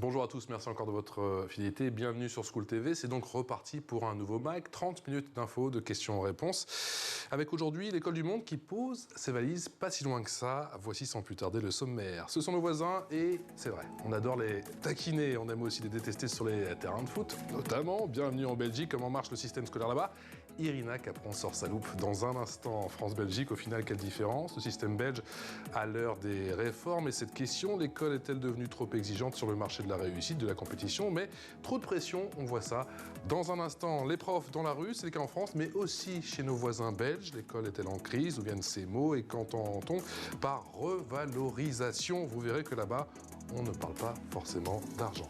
Bonjour à tous, merci encore de votre fidélité. Bienvenue sur School TV. C'est donc reparti pour un nouveau MAG. 30 minutes d'infos, de questions-réponses. Avec aujourd'hui l'école du monde qui pose ses valises pas si loin que ça. Voici sans plus tarder le sommaire. Ce sont nos voisins et c'est vrai, on adore les taquiner. On aime aussi les détester sur les terrains de foot, notamment. Bienvenue en Belgique. Comment marche le système scolaire là-bas? Irina Capron sort sa loupe dans un instant. France-Belgique, au final, quelle différence? Le système belge à l'heure des réformes. Et cette question, l'école est-elle devenue trop exigeante sur le marché de la réussite, de la compétition, mais trop de pression, on voit ça. Dans un instant, les profs dans la rue, c'est le cas en France, mais aussi chez nos voisins belges. L'école est-elle en crise? D'où viennent ces mots? Et qu'entend-on par revalorisation? Vous verrez que là-bas, on ne parle pas forcément d'argent.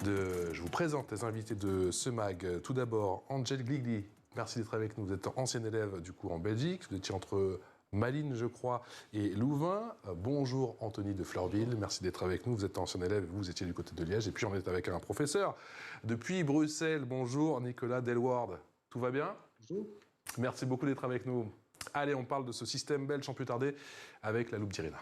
Je vous présente les invités de ce MAG. Tout d'abord, Angel Gligli. Merci d'être avec nous. Vous êtes ancien élève du coup en Belgique. Vous étiez entre Malines, je crois, et Louvain. Bonjour Anthony de Fleurville, merci d'être avec nous. Vous êtes ancien élève, vous étiez du côté de Liège. Et puis on est avec un professeur depuis Bruxelles. Bonjour Nicolas Delward. Tout va bien? Bonjour. Merci beaucoup d'être avec nous. Allez, on parle de ce système belge sans plus tarder avec la loupe d'Irina.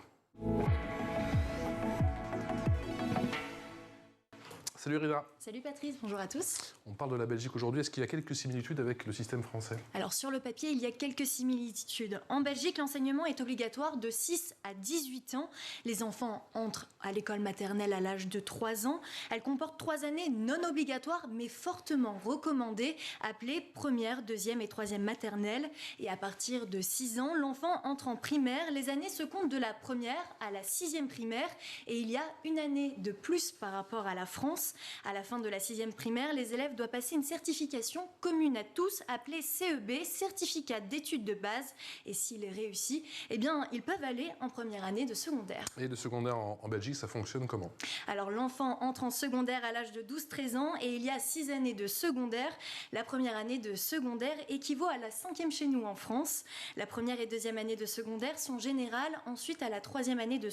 Salut Irina. Salut Patrice, bonjour à tous. On parle de la Belgique aujourd'hui. Est-ce qu'il y a quelques similitudes avec le système français? Alors sur le papier, il y a quelques similitudes. En Belgique, l'enseignement est obligatoire de 6 à 18 ans. Les enfants entrent à l'école maternelle à l'âge de 3 ans. Elle comporte 3 années non obligatoires mais fortement recommandées, appelées première, deuxième et troisième maternelle. Et à partir de 6 ans, l'enfant entre en primaire. Les années se comptent de la première à la 6e primaire. Et il y a une année de plus par rapport à la France. À la fin de la 6e primaire, les élèves doivent passer une certification commune à tous, appelée CEB, certificat d'études de base. Et s'il est réussi, eh bien, ils peuvent aller en première année de secondaire. Et le secondaire en Belgique, ça fonctionne comment? Alors, l'enfant entre en secondaire à l'âge de 12-13 ans et il y a 6 années de secondaire. La première année de secondaire équivaut à la 5e chez nous en France. La première et deuxième année de secondaire sont générales. Ensuite, à la 3e année de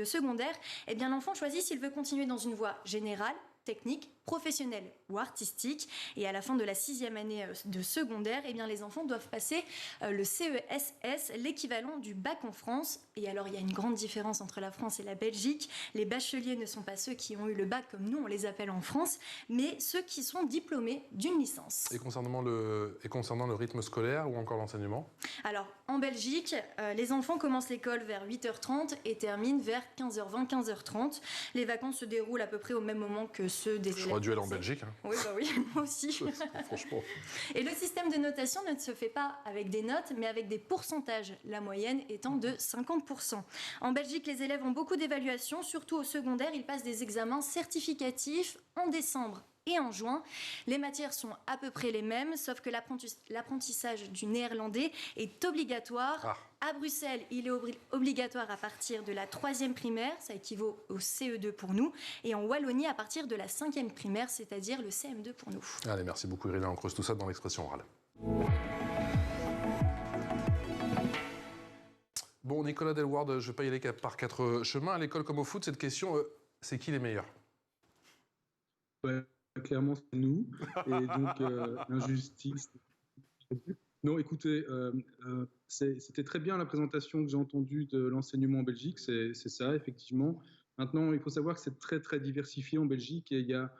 secondaire, eh bien, l'enfant choisit s'il veut continuer dans une voie générale, technique, professionnelle ou artistique. Et à la fin de la 6e année de secondaire, eh bien, les enfants doivent passer le CESS, l'équivalent du bac en France. Et alors, il y a une grande différence entre la France et la Belgique. Les bacheliers ne sont pas ceux qui ont eu le bac, comme nous, on les appelle en France, mais ceux qui sont diplômés d'une licence. Et concernant le rythme scolaire ou encore l'enseignement? Alors, en Belgique, les enfants commencent l'école vers 8h30 et terminent vers 15h20, 15h30. Les vacances se déroulent à peu près au même moment que ceux des élèves. J'aurais dû aller en Belgique. Hein. Oui, bah oui, moi aussi. Franchement. Et le système de notation ne se fait pas avec des notes, mais avec des pourcentages, la moyenne étant de 50%. En Belgique, les élèves ont beaucoup d'évaluations, surtout au secondaire. Ils passent des examens certificatifs en décembre et en juin. Les matières sont à peu près les mêmes, sauf que l'apprentissage du néerlandais est obligatoire. À Bruxelles, il est obligatoire à partir de la 3e primaire, ça équivaut au CE2 pour nous, et en Wallonie à partir de la 5e primaire, c'est-à-dire le CM2 pour nous. Allez, merci beaucoup Irina, on creuse tout ça dans l'expression orale. Bon, Nicolas Delward, je ne vais pas y aller par 4 chemins. À l'école comme au foot, cette question, c'est qui les meilleurs? Ouais, clairement, c'est nous. Et donc, l'injustice. Non, écoutez, c'était très bien la présentation que j'ai entendue de l'enseignement en Belgique. C'est ça, effectivement. Maintenant, il faut savoir que c'est très, très diversifié en Belgique. Et il y a,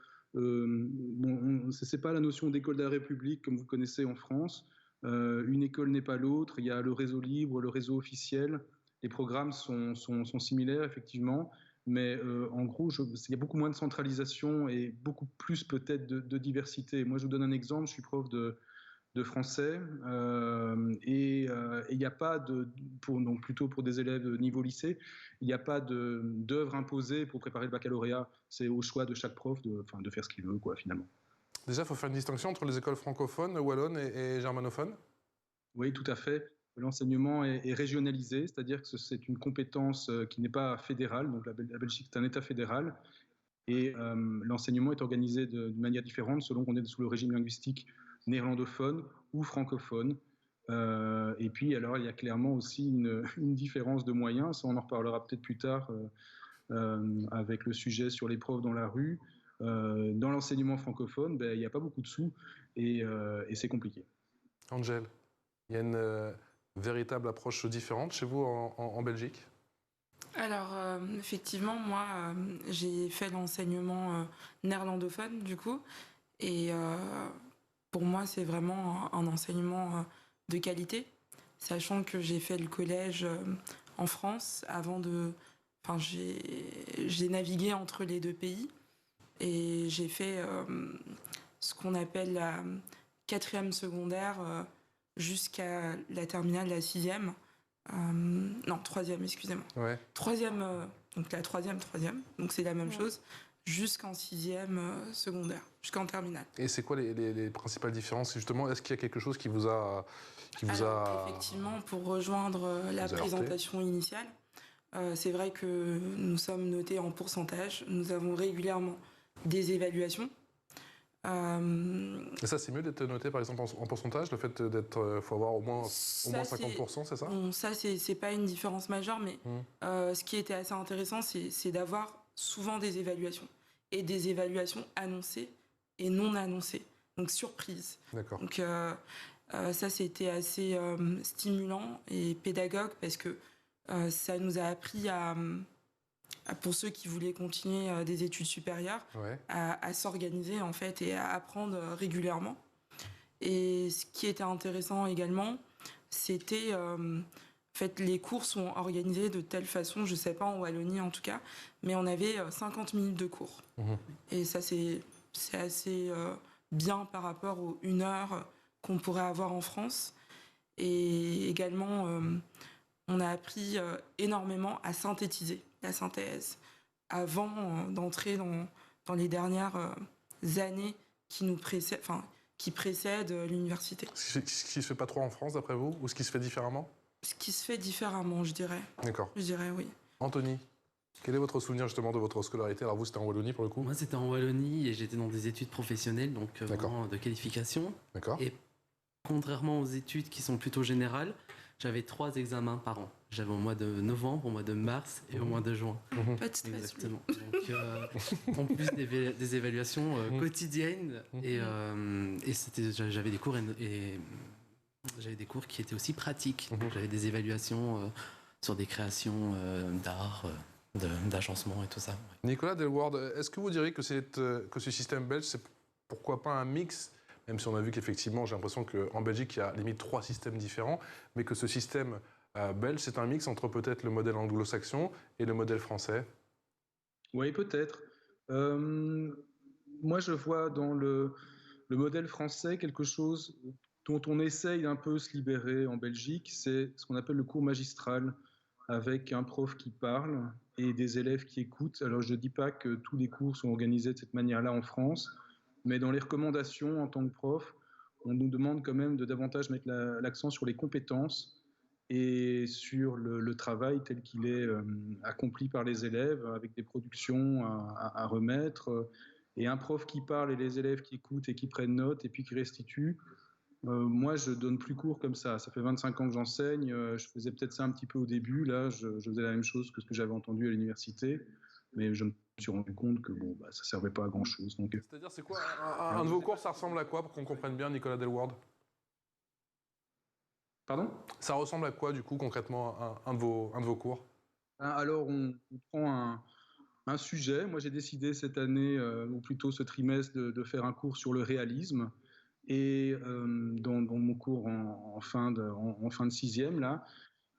c'est pas la notion d'école de la République comme vous connaissez en France. Une école n'est pas l'autre. Il y a le réseau libre, le réseau officiel. Les programmes sont similaires, effectivement. Mais en gros, il y a beaucoup moins de centralisation et beaucoup plus peut-être de diversité. Moi, je vous donne un exemple. Je suis prof de français et il n'y a pas donc plutôt pour des élèves de niveau lycée, il n'y a pas d'œuvre imposée pour préparer le baccalauréat. C'est au choix de chaque prof de faire ce qu'il veut, quoi, finalement. Déjà, il faut faire une distinction entre les écoles francophones, wallonnes et germanophones? Oui, tout à fait. L'enseignement est régionalisé, c'est-à-dire que c'est une compétence qui n'est pas fédérale. Donc la Belgique, c'est un État fédéral. Et l'enseignement est organisé d'une manière différente selon qu'on est sous le régime linguistique néerlandophone ou francophone. Et puis, alors, il y a clairement aussi une différence de moyens. Ça, on en reparlera peut-être plus tard avec le sujet sur les profs dans la rue. Dans l'enseignement francophone, il n'y a pas beaucoup de sous et c'est compliqué. Angel, il y a une véritable approche différente chez vous en Belgique? Alors, effectivement, moi, j'ai fait l'enseignement néerlandophone, du coup, et pour moi, c'est vraiment un enseignement de qualité, sachant que j'ai fait le collège en France avant de... Enfin, j'ai navigué entre les deux pays, et j'ai fait ce qu'on appelle la quatrième secondaire jusqu'à la terminale, la sixième. Non, troisième, excusez-moi. Ouais. Troisième, donc la troisième, donc c'est la même chose, jusqu'en sixième secondaire, jusqu'en terminale. Et c'est quoi les principales différences justement? Est-ce qu'il y a quelque chose qui vous a... Alors, effectivement, pour rejoindre la présentation initiale, c'est vrai que nous sommes notés en pourcentage, nous avons régulièrement des évaluations. Et ça, c'est mieux d'être noté, par exemple, en pourcentage, le fait d'être... faut avoir au moins 50%, c'est ça? Bon, ça, c'est pas une différence majeure, mais ce qui était assez intéressant, c'est d'avoir souvent des évaluations. Et des évaluations annoncées et non annoncées. Donc, surprise. D'accord. Donc, ça, c'était assez stimulant et pédagogue, parce que ça nous a appris pour ceux qui voulaient continuer des études supérieures, à s'organiser en fait et à apprendre régulièrement. Et ce qui était intéressant également, c'était en fait, les cours sont organisés de telle façon, je sais pas en Wallonie en tout cas, mais on avait 50 minutes de cours. Et ça, c'est assez bien par rapport aux 1 heure qu'on pourrait avoir en France. Et également, on a appris énormément à synthétiser, la synthèse, avant d'entrer dans les dernières années qui précèdent l'université. Ce qui se fait pas trop en France, d'après vous, ou ce qui se fait différemment? Ce qui se fait différemment, je dirais. D'accord. Je dirais, oui. Anthony, quel est votre souvenir justement de votre scolarité? Alors vous, c'était en Wallonie pour le coup? Moi, c'était en Wallonie et j'étais dans des études professionnelles, donc vraiment de qualification. D'accord. Et contrairement aux études qui sont plutôt générales, j'avais 3 examens par an. J'avais au mois de novembre, au mois de mars et au mois de juin. Pas de stress. Exactement. Donc, en plus des évaluations quotidiennes. Et j'avais des cours j'avais des cours qui étaient aussi pratiques. J'avais des évaluations sur des créations d'art, d'agencement et tout ça. Nicolas Delward, est-ce que vous diriez que ce système belge, c'est pourquoi pas un mix, même si on a vu qu'effectivement, j'ai l'impression qu'en Belgique, il y a limite 3 systèmes différents, mais que ce système belge, c'est un mix entre peut-être le modèle anglo-saxon et le modèle français? Oui, peut-être. Moi, je vois dans le modèle français quelque chose dont on essaye un peu se libérer en Belgique, c'est ce qu'on appelle le cours magistral, avec un prof qui parle et des élèves qui écoutent. Alors, je ne dis pas que tous les cours sont organisés de cette manière-là en France, mais dans les recommandations en tant que prof, on nous demande quand même de davantage mettre l'accent sur les compétences et sur le travail tel qu'il est accompli par les élèves, avec des productions à remettre, et un prof qui parle et les élèves qui écoutent et qui prennent note et puis qui restituent. Moi, je donne plus cours comme ça. Ça fait 25 ans que j'enseigne. Je faisais peut-être ça un petit peu au début. Là, je faisais la même chose que ce que j'avais entendu à l'université. Mais je me suis rendu compte que ça ne servait pas à grand-chose. Donc... C'est-à-dire, c'est quoi un de vos cours, ça ressemble à quoi, pour qu'on comprenne bien, Nicolas Delward? Pardon? Ça ressemble à quoi, du coup, concrètement, un de vos cours? Alors, on prend un sujet. Moi, j'ai décidé cette année, ou plutôt ce trimestre, de faire un cours sur le réalisme. Et dans mon cours en fin de sixième, là.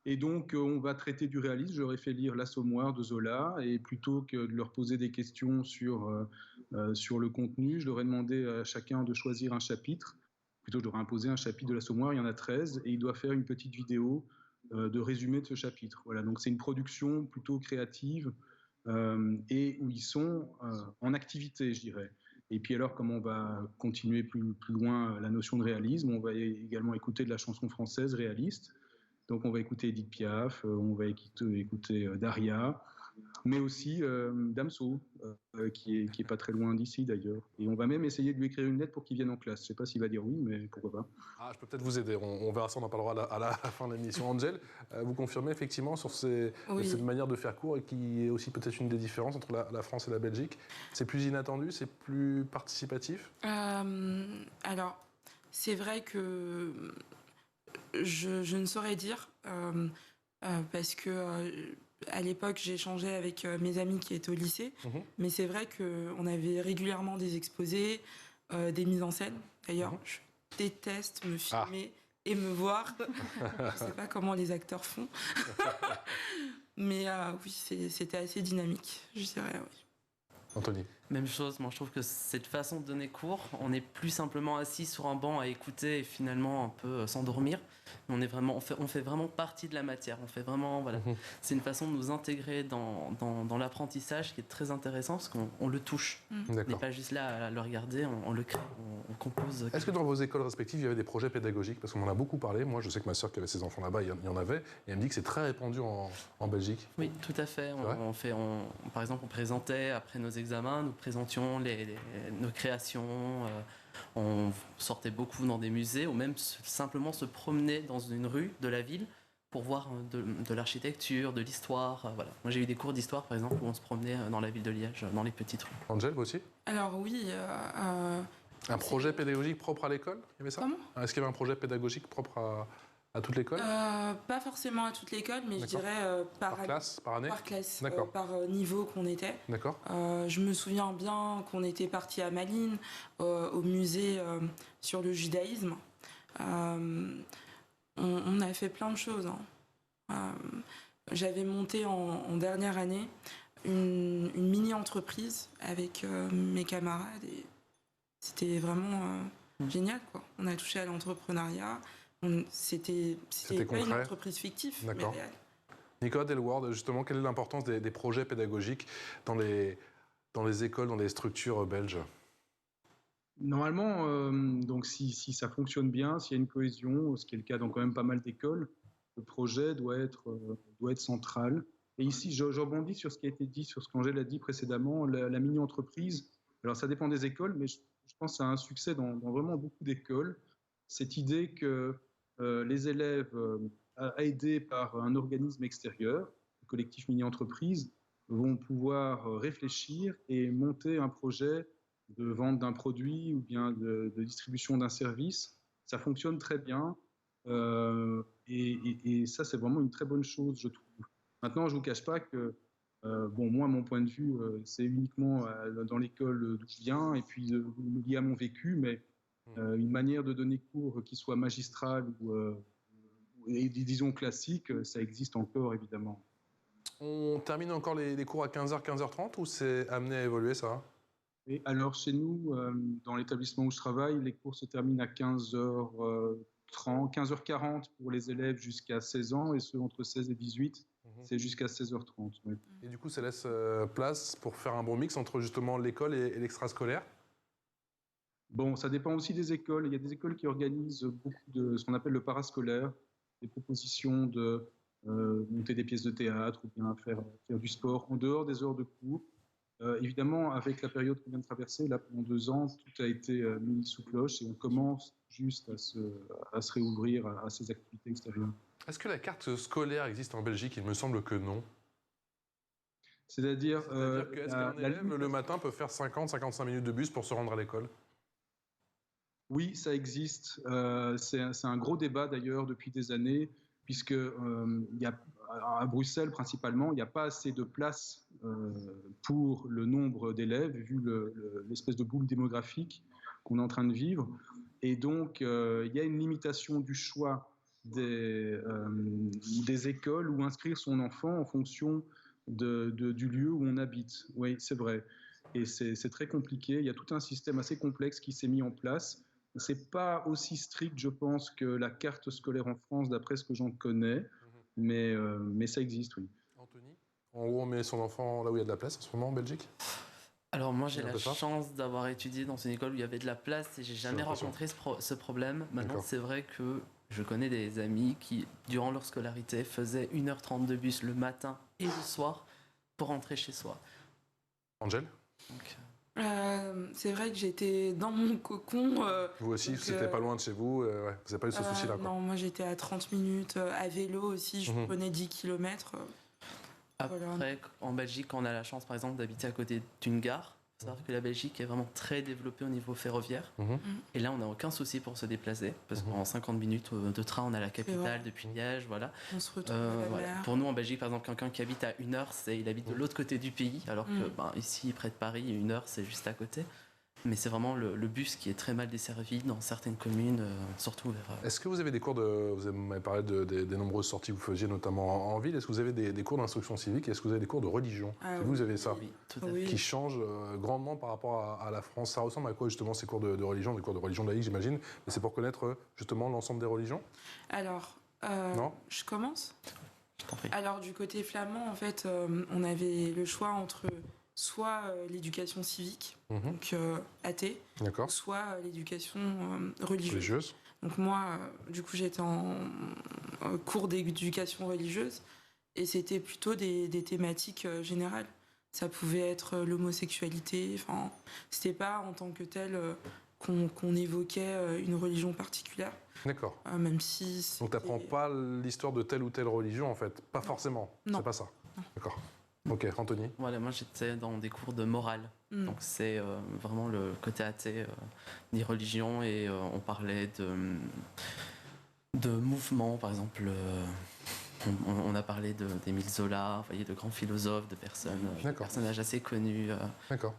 Et donc, on va traiter du réalisme. J'aurais fait lire L'Assommoir de Zola, et plutôt que de leur poser des questions sur le contenu, je leur ai demandé à chacun de choisir un chapitre. Plutôt, je leur ai imposé un chapitre de L'Assommoir, il y en a 13, et il doit faire une petite vidéo de résumé de ce chapitre. Voilà, donc c'est une production plutôt créative et où ils sont en activité, je dirais. Et puis alors, comme on va continuer plus loin la notion de réalisme, on va également écouter de la chanson française réaliste. Donc on va écouter Edith Piaf, on va écouter Daria, mais aussi Damso, qui est pas très loin d'ici d'ailleurs. Et on va même essayer de lui écrire une lettre pour qu'il vienne en classe. Je ne sais pas s'il va dire oui, mais pourquoi pas. Ah, je peux peut-être vous aider, on verra ça, on en parlera à la fin de l'émission. Angel, vous confirmez effectivement sur cette manière de faire cours, et qui est aussi peut-être une des différences entre la France et la Belgique? C'est plus inattendu, c'est plus participatif? Alors, c'est vrai que je ne saurais dire, parce que à l'époque, j'échangeais avec mes amis qui étaient au lycée, mais c'est vrai qu'on avait régulièrement des exposés, des mises en scène. D'ailleurs, je déteste me filmer et me voir. Je sais pas comment les acteurs font. Mais oui, c'était assez dynamique, je dirais, oui. Anthony. Même chose, moi je trouve que cette façon de donner cours, on n'est plus simplement assis sur un banc à écouter et finalement un peu s'endormir. On fait vraiment partie de la matière. On fait vraiment, voilà. C'est une façon de nous intégrer dans l'apprentissage qui est très intéressant parce qu'on le touche. On n'est pas juste là à le regarder, on le crée, on compose. Est-ce que dans vos écoles respectives, il y avait des projets pédagogiques? Parce qu'on en a beaucoup parlé. Moi, je sais que ma sœur qui avait ses enfants là-bas, il y en avait. Et elle me dit que c'est très répandu en Belgique. Oui, tout à fait. Par exemple, on présentait après nos examens, nous présentions nos créations. On sortait beaucoup dans des musées ou même simplement se promener dans une rue de la ville pour voir de l'architecture, de l'histoire. Voilà. Moi, j'ai eu des cours d'histoire, par exemple, où on se promenait dans la ville de Liège, dans les petites rues. Angel, vous aussi? Alors oui. Un projet pédagogique propre à l'école? Il y avait ça? Comment? Est-ce qu'il y avait un projet pédagogique propre à toute l'école? Pas forcément à toute l'école, mais je dirais par classe, par année? Par classe, D'accord. par niveau qu'on était. D'accord. Je me souviens bien qu'on était parti à Malines, au musée sur le judaïsme. On a fait plein de choses. J'avais monté en dernière année une mini-entreprise avec mes camarades et c'était vraiment génial, quoi. On a touché à l'entrepreneuriat. C'était pas une entreprise fictive, mais réelle. Nicole Delward, justement, quelle est l'importance des projets pédagogiques dans les écoles, dans les structures belges? Normalement, donc si ça fonctionne bien, s'il y a une cohésion, ce qui est le cas dans quand même pas mal d'écoles, le projet doit être central. Et ici, je rebondis sur ce qui a été dit, sur ce qu'Angèle a dit précédemment, la mini-entreprise. Alors ça dépend des écoles, mais je pense que ça a un succès dans vraiment beaucoup d'écoles. Cette idée que les élèves, aidés par un organisme extérieur, le collectif mini-entreprise, vont pouvoir réfléchir et monter un projet de vente d'un produit ou bien de distribution d'un service. Ça fonctionne très bien et ça, c'est vraiment une très bonne chose, je trouve. Maintenant, je ne vous cache pas que, moi, mon point de vue, c'est uniquement dans l'école d'où je viens et puis lié à mon vécu, mais une manière de donner cours qui soit magistrale et disons classique, ça existe encore, évidemment. On termine encore les cours à 15h, 15h30 ou c'est amené à évoluer, ça? Et alors, chez nous, dans l'établissement où je travaille, les cours se terminent à 15h30, 15h40 pour les élèves jusqu'à 16 ans et ceux entre 16 et 18, c'est jusqu'à 16h30. Oui. Et du coup, ça laisse place pour faire un bon mix entre justement l'école et l'extrascolaire? Bon, ça dépend aussi des écoles. Il y a des écoles qui organisent beaucoup de ce qu'on appelle le parascolaire, des propositions de monter des pièces de théâtre ou bien faire du sport en dehors des heures de cours. Évidemment, avec la période qu'on vient de traverser, là, pendant 2 ans, tout a été mis sous cloche et on commence juste à se réouvrir à ces activités extérieures. Est-ce que la carte scolaire existe en Belgique? Il me semble que non. C'est-à-dire que est-ce qu'un élève, le matin, peut faire 50-55 minutes de bus pour se rendre à l'école? Oui, ça existe. C'est un gros débat d'ailleurs depuis des années, puisque à Bruxelles principalement, il n'y a pas assez de place pour le nombre d'élèves, vu l'espèce de boom démographique qu'on est en train de vivre. Et donc, il y a une limitation du choix des écoles où inscrire son enfant en fonction du lieu où on habite. Oui, c'est vrai. Et c'est très compliqué. Il y a tout un système assez complexe qui s'est mis en place. C'est pas aussi strict, je pense, que la carte scolaire en France, d'après ce que j'en connais, mais ça existe, oui. Anthony, en haut, on met son enfant là où il y a de la place en ce moment en Belgique? Alors moi, j'ai la chance d'avoir étudié dans une école où il y avait de la place et j'ai jamais rencontré ce problème. Maintenant, c'est vrai que je connais des amis qui, durant leur scolarité, faisaient 1h30 de bus le matin et le soir pour rentrer chez soi. Angèle? C'est vrai que j'étais dans mon cocon. Vous aussi, c'était pas loin de chez vous, vous n'avez pas eu ce souci-là? Non, moi j'étais à 30 minutes, à vélo aussi, je prenais 10 km. Après, en Belgique, on a la chance par exemple d'habiter à côté d'une gare. faut savoir que la Belgique est vraiment très développée au niveau ferroviaire. Et là, on n'a aucun souci pour se déplacer, parce qu'en 50 minutes de train, on a la capitale depuis Liège, voilà. On se retrouve à la mer. Pour nous, en Belgique, par exemple, quelqu'un qui habite à 1 heure, il habite de l'autre côté du pays, alors que ici, près de Paris, 1 heure, c'est juste à côté. Mais c'est vraiment le bus qui est très mal desservi dans certaines communes, surtout vers... Est-ce que vous avez des cours vous m'avez parlé des nombreuses sorties que vous faisiez, notamment en ville. Est-ce que vous avez des cours d'instruction civique? Est-ce que vous avez des cours de religion? Vous avez ça? Oui, tout à fait. Qui changent grandement par rapport à la France. Ça ressemble à quoi, justement, ces cours de religion? Des cours de religion laïque, j'imagine. Mais c'est pour connaître, justement, l'ensemble des religions? Alors, je commence. Je t'en prie. Alors, du côté flamand, en fait, on avait le choix entre... soit l'éducation civique, donc athée, soit l'éducation religieuse. Donc moi, du coup, j'étais en cours d'éducation religieuse et c'était plutôt des thématiques générales. Ça pouvait être l'homosexualité, enfin, c'était pas en tant que tel qu'on évoquait une religion particulière. D'accord. Même si... Donc t'apprends pas l'histoire de telle ou telle religion, en fait? Pas forcément? Non. C'est pas ça? Non. D'accord. Ok, Anthony? Voilà, moi j'étais dans des cours de morale. Donc c'est vraiment le côté athée des religions et on parlait de mouvements, par exemple. On a parlé d'Émile Zola, vous voyez, de grands philosophes, de personnages assez connus.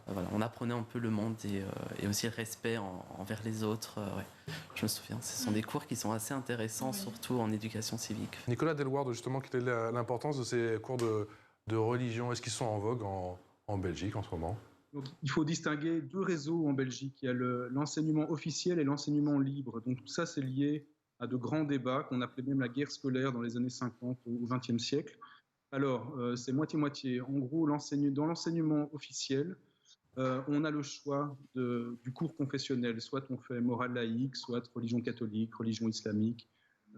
Voilà, on apprenait un peu le monde et aussi le respect envers les autres. Je me souviens, ce sont des cours qui sont assez intéressants, surtout en éducation civique. Nicolas Delward, justement, quelle est l'importance de ces cours de religion? Est-ce qu'ils sont en vogue en Belgique en ce moment? Donc, il faut distinguer 2 réseaux en Belgique. Il y a l'enseignement officiel et l'enseignement libre. Donc tout ça, c'est lié à de grands débats qu'on appelait même la guerre scolaire dans les années 50 au XXe siècle. Alors, c'est moitié-moitié. En gros, dans l'enseignement officiel, on a le choix du cours confessionnel. Soit on fait morale laïque, soit religion catholique, religion islamique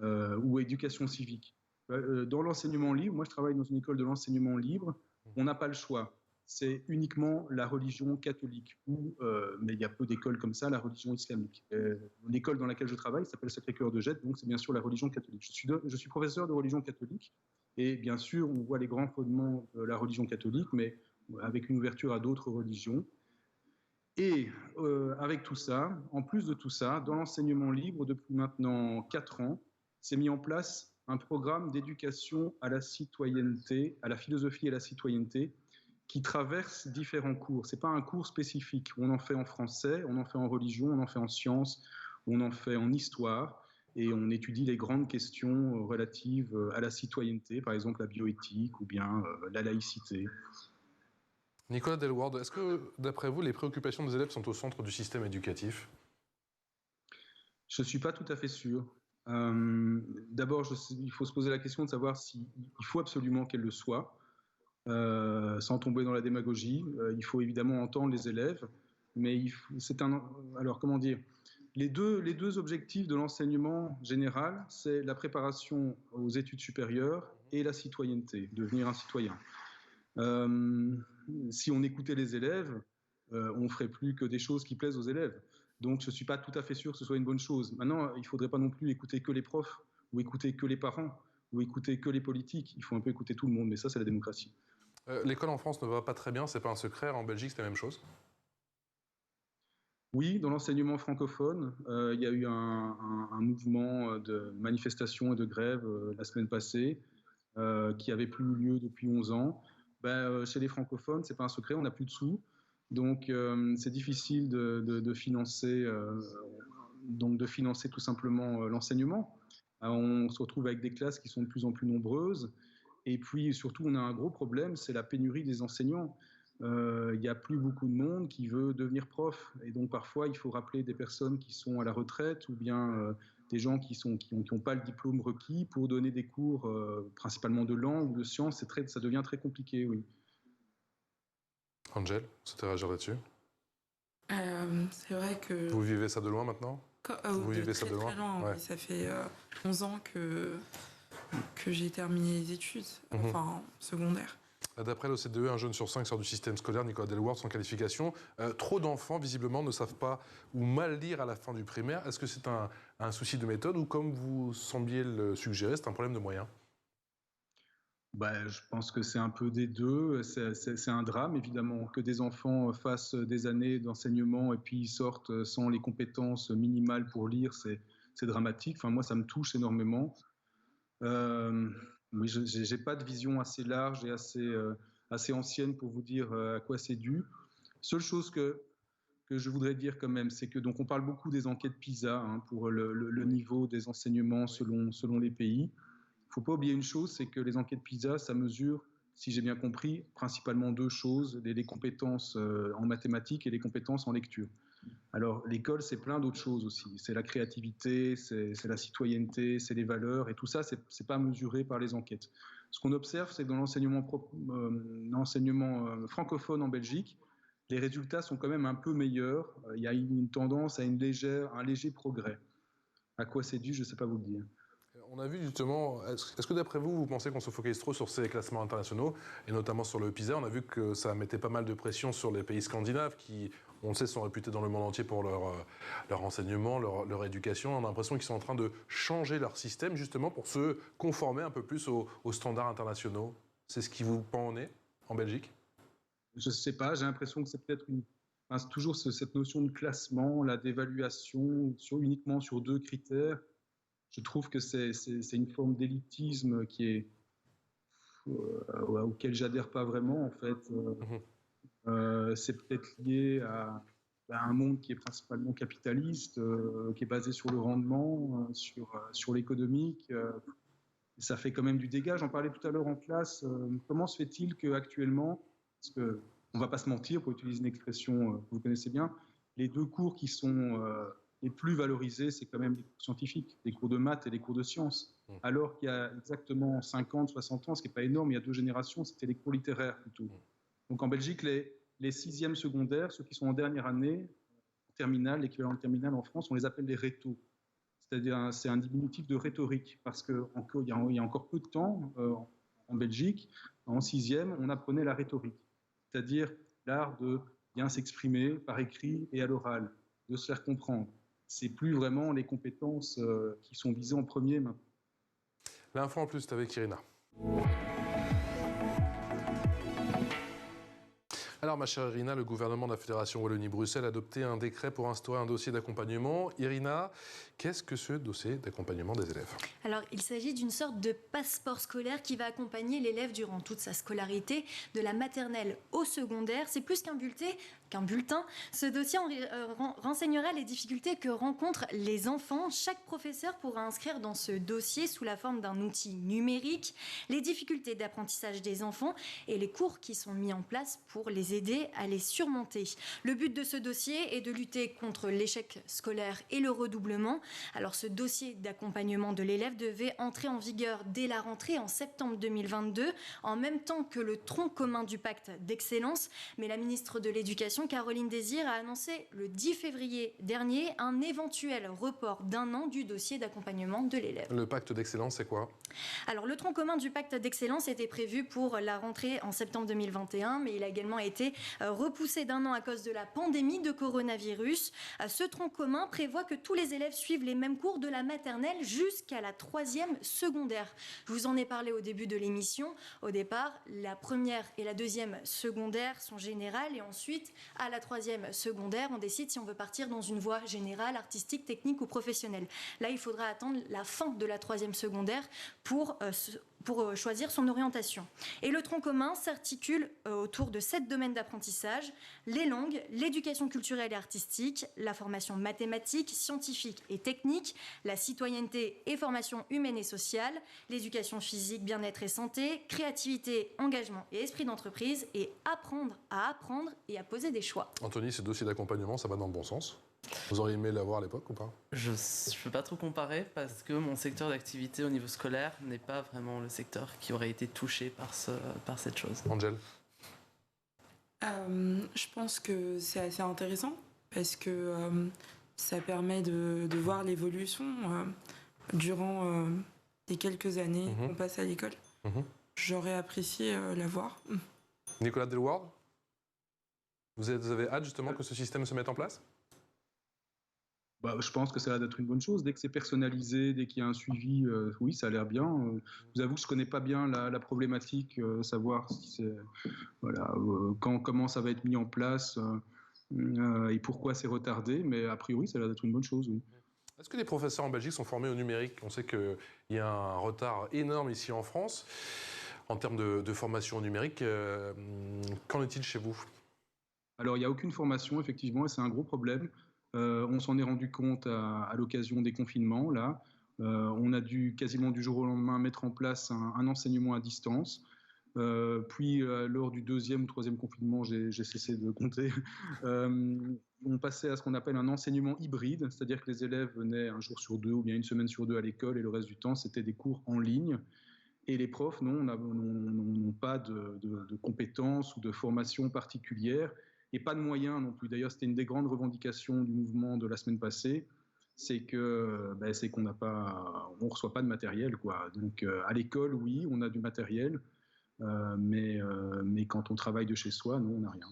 ou éducation civique. Dans l'enseignement libre, moi je travaille dans une école de l'enseignement libre, on n'a pas le choix. C'est uniquement la religion catholique, mais il y a peu d'écoles comme ça, la religion islamique. L'école dans laquelle je travaille s'appelle Sacré-Cœur de Gênes, donc c'est bien sûr la religion catholique. Je suis professeur de religion catholique, et bien sûr on voit les grands fondements de la religion catholique, mais avec une ouverture à d'autres religions. Et avec tout ça, en plus de tout ça, dans l'enseignement libre, depuis maintenant 4 ans, s'est mis en place un programme d'éducation à la citoyenneté, à la philosophie et à la citoyenneté, qui traverse différents cours. Ce n'est pas un cours spécifique. On en fait en français, on en fait en religion, on en fait en sciences, on en fait en histoire, et on étudie les grandes questions relatives à la citoyenneté, par exemple la bioéthique ou bien la laïcité. Nicolas Delward, est-ce que, d'après vous, les préoccupations des élèves sont au centre du système éducatif? Je ne suis pas tout à fait sûr. D'abord, il faut se poser la question de savoir s'il faut absolument qu'elle le soit, sans tomber dans la démagogie. Il faut évidemment entendre les élèves, mais alors comment dire, les deux objectifs de l'enseignement général, c'est la préparation aux études supérieures et la citoyenneté, devenir un citoyen. Si on écoutait les élèves, on ne ferait plus que des choses qui plaisent aux élèves. Donc je ne suis pas tout à fait sûr que ce soit une bonne chose. Maintenant, il ne faudrait pas non plus écouter que les profs, ou écouter que les parents, ou écouter que les politiques. Il faut un peu écouter tout le monde, mais ça, c'est la démocratie. L'école en France ne va pas très bien, c'est pas un secret. En Belgique, c'est la même chose? Oui, dans l'enseignement francophone, il y a eu un mouvement de manifestation et de grève la semaine passée, qui n'avait plus eu lieu depuis 11 ans. Chez les francophones, c'est pas un secret, on n'a plus de sous. Donc, c'est difficile de financer tout simplement l'enseignement. On se retrouve avec des classes qui sont de plus en plus nombreuses. Et puis, surtout, on a un gros problème, c'est la pénurie des enseignants. Il n'y a plus beaucoup de monde qui veut devenir prof. Et donc, parfois, il faut rappeler des personnes qui sont à la retraite ou bien des gens qui n'ont pas le diplôme requis pour donner des cours, principalement de langue ou de sciences. Ça devient très compliqué, oui. Angel, vous souhaitez réagir là-dessus? C'est vrai que... Vous vivez ça de loin maintenant? Vous vivez ça de loin, ouais. Oui, ça fait 11 ans que j'ai terminé les études, enfin secondaires. D'après l'OCDE, un jeune sur 5 sort du système scolaire, Nicolas Delward, sans qualification. Trop d'enfants, visiblement, ne savent pas ou mal lire à la fin du primaire. Est-ce que c'est un souci de méthode ou, comme vous sembliez le suggérer, c'est un problème de moyens? Je pense que c'est un peu des deux. C'est un drame, évidemment, que des enfants fassent des années d'enseignement et puis ils sortent sans les compétences minimales pour lire. C'est dramatique. Enfin, moi, ça me touche énormément. Mais je n'ai pas de vision assez large et assez ancienne pour vous dire à quoi c'est dû. Seule chose que je voudrais dire quand même, c'est que donc on parle beaucoup des enquêtes PISA pour le niveau des enseignements selon les pays. Il ne faut pas oublier une chose, c'est que les enquêtes PISA, ça mesure, si j'ai bien compris, principalement deux choses, les compétences en mathématiques et les compétences en lecture. Alors, l'école, c'est plein d'autres choses aussi. C'est la créativité, c'est la citoyenneté, c'est les valeurs, et tout ça, c'est pas mesuré par les enquêtes. Ce qu'on observe, c'est que dans l'enseignement francophone en Belgique, les résultats sont quand même un peu meilleurs. Il y a une tendance à un léger progrès. À quoi c'est dû, je ne sais pas vous le dire. On a vu justement, est-ce que d'après vous, vous pensez qu'on se focalise trop sur ces classements internationaux, et notamment sur le PISA? On a vu que ça mettait pas mal de pression sur les pays scandinaves qui, on le sait, sont réputés dans le monde entier pour leur enseignement, leur éducation. On a l'impression qu'ils sont en train de changer leur système justement pour se conformer un peu plus aux standards internationaux. C'est ce qui vous pend au nez en Belgique? Je ne sais pas, j'ai l'impression que c'est peut-être c'est toujours cette notion de classement, d'évaluation uniquement sur deux critères. Je trouve que c'est une forme d'élitisme auquel j'adhère pas vraiment, en fait. C'est peut-être lié à un monde qui est principalement capitaliste, qui est basé sur le rendement, sur l'économique. Ça fait quand même du dégât. J'en parlais tout à l'heure en classe. Comment se fait-il qu'actuellement, parce qu'on ne va pas se mentir, pour utiliser une expression que vous connaissez bien, les deux cours qui sont les plus valorisés, c'est quand même les cours scientifiques, les cours de maths et les cours de sciences. Alors qu'il y a exactement 50, 60 ans, ce qui n'est pas énorme, il y a 2 générations, c'était les cours littéraires plutôt. Donc en Belgique, les sixièmes secondaires, ceux qui sont en dernière année, en terminale, l'équivalent de terminale en France, on les appelle les rhétos. C'est-à-dire, c'est un diminutif de rhétorique, parce qu'il y a encore peu de temps, en Belgique, en sixième, on apprenait la rhétorique, c'est-à-dire l'art de bien s'exprimer par écrit et à l'oral, de se faire comprendre. C'est plus vraiment les compétences qui sont visées en premier maintenant. L'info en plus, c'est avec Irina. Alors, ma chère Irina, le gouvernement de la Fédération Wallonie-Bruxelles a adopté un décret pour instaurer un dossier d'accompagnement. Irina, qu'est-ce que ce dossier d'accompagnement des élèves? Alors, il s'agit d'une sorte de passeport scolaire qui va accompagner l'élève durant toute sa scolarité, de la maternelle au secondaire. C'est plus qu'un bulletin. Ce dossier renseignera les difficultés que rencontrent les enfants. Chaque professeur pourra inscrire dans ce dossier, sous la forme d'un outil numérique, les difficultés d'apprentissage des enfants et les cours qui sont mis en place pour les aider à les surmonter. Le but de ce dossier est de lutter contre l'échec scolaire et le redoublement. Alors, ce dossier d'accompagnement de l'élève devait entrer en vigueur dès la rentrée en septembre 2022, en même temps que le tronc commun du pacte d'excellence. Mais la ministre de l'Éducation, Caroline Désir, a annoncé le 10 février dernier un éventuel report d'1 an du dossier d'accompagnement de l'élève. Le pacte d'excellence, c'est quoi? Alors, le tronc commun du pacte d'excellence était prévu pour la rentrée en septembre 2021, mais il a également été repoussé d'1 an à cause de la pandémie de coronavirus. Ce tronc commun prévoit que tous les élèves suivent les mêmes cours de la maternelle jusqu'à la 3e secondaire. Je vous en ai parlé au début de l'émission. Au départ, la première et la 2e secondaire sont générales et ensuite, à la 3e secondaire, on décide si on veut partir dans une voie générale, artistique, technique ou professionnelle. Là, il faudra attendre la fin de la 3e secondaire pour choisir son orientation. Et le tronc commun s'articule autour de 7 domaines d'apprentissage: les langues, l'éducation culturelle et artistique, la formation mathématique, scientifique et technique, la citoyenneté et formation humaine et sociale, l'éducation physique, bien-être et santé, créativité, engagement et esprit d'entreprise, et apprendre à apprendre et à poser des choix. Anthony, ce dossier d'accompagnement, ça va dans le bon sens? Vous auriez aimé l'avoir à l'époque ou pas? Je ne peux pas trop comparer parce que mon secteur d'activité au niveau scolaire n'est pas vraiment le secteur qui aurait été touché par cette chose. Angel? Je pense que c'est assez intéressant parce que ça permet de voir l'évolution durant les quelques années qu'on passe à l'école. J'aurais apprécié la voir. Nicolas Delward, vous avez hâte justement que ce système se mette en place? Je pense que ça a l'air d'être une bonne chose. Dès que c'est personnalisé, dès qu'il y a un suivi, oui, ça a l'air bien. Je vous avoue que je ne connais pas bien la problématique, savoir si c'est, voilà, comment ça va être mis en place et pourquoi c'est retardé. Mais a priori, ça a l'air d'être une bonne chose, oui. Est-ce que les professeurs en Belgique sont formés au numérique? On sait qu'il y a un retard énorme ici en France en termes de formation au numérique. Qu'en est-il chez vous? Alors, il n'y a aucune formation, effectivement, et c'est un gros problème. On s'en est rendu compte à l'occasion des confinements, là. On a dû, quasiment du jour au lendemain, mettre en place un enseignement à distance. Puis, lors du 2e ou 3e confinement, j'ai cessé de compter, on passait à ce qu'on appelle un enseignement hybride, c'est-à-dire que les élèves venaient un jour sur 2 ou bien une semaine sur 2 à l'école et le reste du temps, c'était des cours en ligne. Et les profs, non, n'ont pas de compétences ou de formation particulière et pas de moyens non plus. D'ailleurs, c'était une des grandes revendications du mouvement de la semaine passée, c'est qu'on on reçoit pas de matériel, quoi. Donc, à l'école, oui, on a du matériel, mais quand on travaille de chez soi, non, on n'a rien.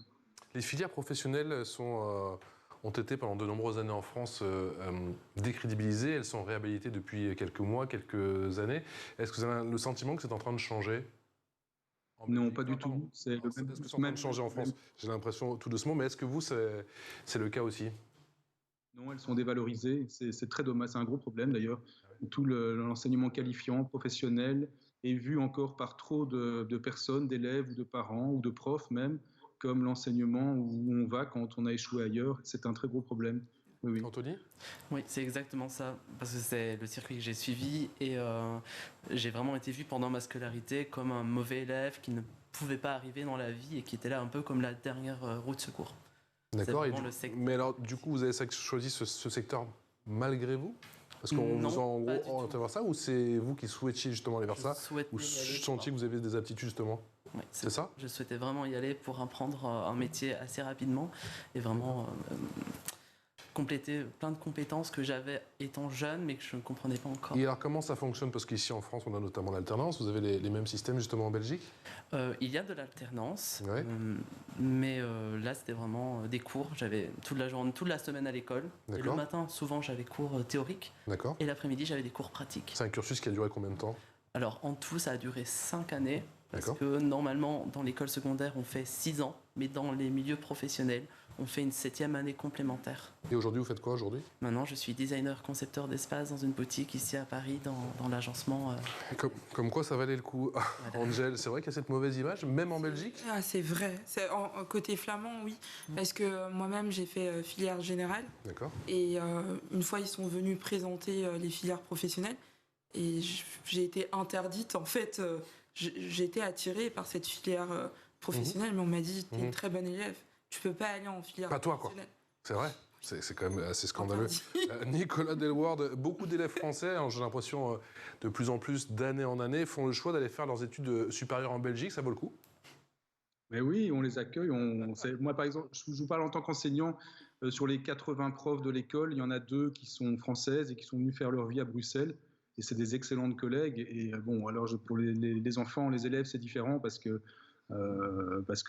Les filières professionnelles ont été pendant de nombreuses années en France décrédibilisées. Elles sont réhabilitées depuis quelques mois, quelques années. Est-ce que vous avez le sentiment que c'est en train de changer? Non, pas du tout. Est-ce que c'est en train de changer en France? J'ai l'impression tout doucement, mais est-ce que vous, c'est le cas aussi? Non, elles sont dévalorisées. C'est très dommage. C'est un gros problème d'ailleurs. Tout l'enseignement qualifiant, professionnel, est vu encore par trop de personnes, d'élèves ou de parents ou de profs même, comme l'enseignement où on va quand on a échoué ailleurs. C'est un très gros problème. Oui. Anthony? Oui, c'est exactement ça, parce que c'est le circuit que j'ai suivi et j'ai vraiment été vu pendant ma scolarité comme un mauvais élève qui ne pouvait pas arriver dans la vie et qui était là un peu comme la dernière roue de secours. D'accord, mais alors du coup vous avez choisi ce secteur malgré vous? Parce qu'on vous a voir ça, ou c'est vous qui souhaitiez justement aller vers ça, ou sentiez que vous avez des aptitudes justement? Oui, c'est ça? Je souhaitais vraiment y aller pour apprendre un métier assez rapidement et vraiment compléter plein de compétences que j'avais étant jeune mais que je ne comprenais pas encore. Et alors comment ça fonctionne? Parce qu'ici en France on a notamment l'alternance, vous avez les mêmes systèmes justement en Belgique? Il y a de l'alternance, ouais. Mais là c'était vraiment des cours, j'avais toute la semaine à l'école, et le matin souvent j'avais cours théoriques, et l'après-midi j'avais des cours pratiques. C'est un cursus qui a duré combien de temps? Alors en tout ça a duré 5 années, parce que normalement dans l'école secondaire on fait 6 ans, mais dans les milieux professionnels on fait une 7e année complémentaire. Et aujourd'hui, vous faites quoi aujourd'hui? Maintenant, je suis designer, concepteur d'espace dans une boutique ici à Paris, dans l'agencement. Comme quoi, ça valait le coup. Voilà. Angel, c'est vrai qu'il y a cette mauvaise image, même en Belgique? Ah, c'est vrai. Côté flamand, oui. Parce que moi-même, j'ai fait filière générale. D'accord. Et une fois, ils sont venus présenter les filières professionnelles. Et j'ai été interdite. En fait, j'ai été attirée par cette filière professionnelle, mais on m'a dit, t'es une très bonne élève. Tu peux pas aller en filière professionnelle. Pas toi, quoi. C'est vrai. C'est quand même assez scandaleux. Nicolas Delward, beaucoup d'élèves français, j'ai l'impression de plus en plus d'année en année, font le choix d'aller faire leurs études supérieures en Belgique. Ça vaut le coup? Mais oui, on les accueille. Moi, par exemple, je vous parle en tant qu'enseignant. Sur les 80 profs de l'école, il y en a 2 qui sont françaises et qui sont venues faire leur vie à Bruxelles. Et c'est des excellentes collègues. Et bon, alors pour les enfants, les élèves, c'est différent parce que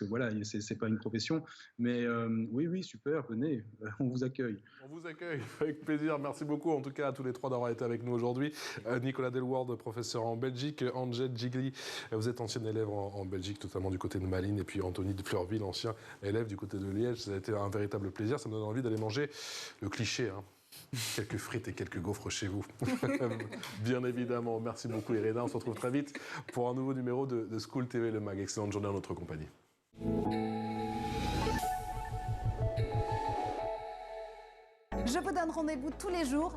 voilà, c'est pas une profession. Mais oui, super, venez, on vous accueille. On vous accueille avec plaisir. Merci beaucoup en tout cas à tous les 3 d'avoir été avec nous aujourd'hui. Nicolas Delward, professeur en Belgique, Angel Gigli, vous êtes ancien élève en Belgique, notamment du côté de Malines, et puis Anthony de Fleurville, ancien élève du côté de Liège. Ça a été un véritable plaisir. Ça me donne envie d'aller manger le cliché, hein. Quelques frites et quelques gaufres chez vous. Bien évidemment. Merci beaucoup Irina. On se retrouve très vite pour un nouveau numéro de School TV, le mag. Excellente journée en notre compagnie. Je vous donne rendez-vous tous les jours